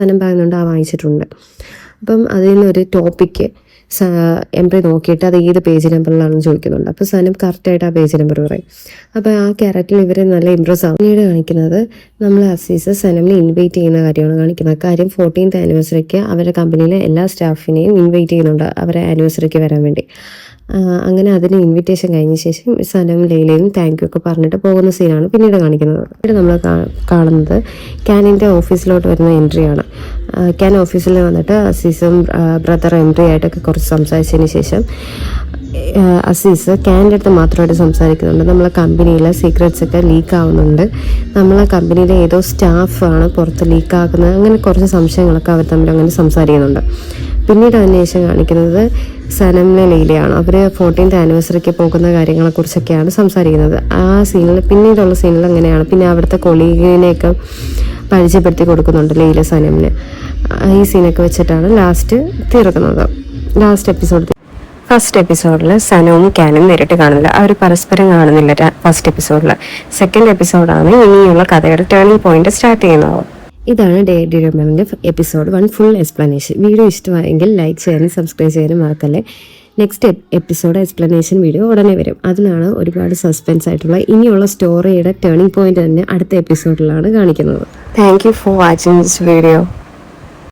സനം പറയുന്നുണ്ട് വാങ്ങിച്ചിട്ടുണ്ട്. അപ്പം അതിൽ നിന്നൊരു ടോപ്പിക്ക് എംബ്രി നോക്കിയിട്ട് അത് ഏത് പേജ് നമ്പറിലാണെന്ന് ചോദിക്കുന്നുണ്ട്. അപ്പോൾ സനം കറക്റ്റായിട്ട് ആ പേജ് നമ്പർ പറയും. അപ്പോൾ ആ ക്യാരക്ടറിൽ ഇവർ നല്ല ഇമ്പ്രസ് ആവും. പിന്നീട് കാണിക്കുന്നത് നമ്മൾ അസീസ് സനമിനെ ഇൻവൈറ്റ് ചെയ്യുന്ന കാര്യമാണ് കാണിക്കുന്നത്. കാര്യം 14th ആനിവേഴ്സറിക്ക് അവരുടെ കമ്പനിയിലെ എല്ലാ സ്റ്റാഫിനെയും ഇൻവൈറ്റ് ചെയ്യുന്നുണ്ട് അവരുടെ ആനിവേഴ്സറിക്ക് വരാൻ വേണ്ടി. അങ്ങനെ അതിന് ഇൻവിറ്റേഷൻ കഴിഞ്ഞ ശേഷം സനവും ലൈലയും താങ്ക് യു ഒക്കെ പറഞ്ഞിട്ട് പോകുന്ന സീനാണ് പിന്നീട് കാണിക്കുന്നത്. പിന്നീട് നമ്മൾ കാണുന്നത് ക്യാനിൻ്റെ ഓഫീസിലോട്ട് വരുന്ന എൻട്രിയാണ്. ക്യാൻ ഓഫീസിൽ വന്നിട്ട് അസീസും ബ്രദർ എൻട്രി ആയിട്ടൊക്കെ കുറച്ച് സംസാരിച്ചതിന് ശേഷം അസീസ് ക്യാൻ്റെ അടുത്ത് മാത്രമായിട്ട് സംസാരിക്കുന്നുണ്ട്. നമ്മളെ കമ്പനിയിലെ സീക്രട്സ് ഒക്കെ ലീക്ക് ആവുന്നുണ്ട്, നമ്മളെ കമ്പനിയിലെ ഏതോ സ്റ്റാഫാണ് പുറത്ത് ലീക്ക് ആക്കുന്നത്, അങ്ങനെ കുറച്ച് സംശയങ്ങളൊക്കെ അവർ തമ്മിൽ അങ്ങനെ സംസാരിക്കുന്നുണ്ട്. പിന്നീട് അതിനുശേഷം കാണിക്കുന്നത് സനമിലെ ലൈലയാണ്. അവർ 14th ആനിവേഴ്സറിക്ക് പോകുന്ന കാര്യങ്ങളെക്കുറിച്ചൊക്കെയാണ് സംസാരിക്കുന്നത്. ആ സീനിൽ പിന്നീടുള്ള സീനിൽ അങ്ങനെയാണ്. പിന്നെ അവിടുത്തെ കൊളീഗിനെയൊക്കെ പരിചയപ്പെടുത്തി കൊടുക്കുന്നുണ്ട് ലൈല സനമിന്. ഈ സീനൊക്കെ വെച്ചിട്ടാണ് ലാസ്റ്റ് തീർക്കുന്നത്. ഫസ്റ്റ് എപ്പിസോഡിൽ സനവും ക്യാനും നേരിട്ട് കാണുന്നില്ല, അവർ പരസ്പരം കാണുന്നില്ല ഫസ്റ്റ് എപ്പിസോഡിൽ. സെക്കൻഡ് എപ്പിസോഡാണ് ഇനിയുള്ള കഥയുടെ ടേണിംഗ് പോയിന്റ് സ്റ്റാർട്ട് ചെയ്യുന്നത്. ഇതാണ് ഡേ ഡിറമറിൻ്റെ എപ്പിസോഡ് 1 ഫുൾ എക്സ്പ്ലനേഷൻ. വീഡിയോ ഇഷ്ടമായെങ്കിൽ ലൈക്ക് ചെയ്യാനും സബ്സ്ക്രൈബ് ചെയ്യാനും മറക്കല്ലേ. നെക്സ്റ്റ് എപ്പിസോഡ് എക്സ്പ്ലനേഷൻ വീഡിയോ ഉടനെ വരും. അതിലാണ് ഒരുപാട് സസ്പെൻസ് ആയിട്ടുള്ള ഇനിയുള്ള സ്റ്റോറിയുടെ ടേണിംഗ് പോയിന്റ് തന്നെ അടുത്ത എപ്പിസോഡിലാണ് കാണിക്കുന്നത്. Thank you for watching this video.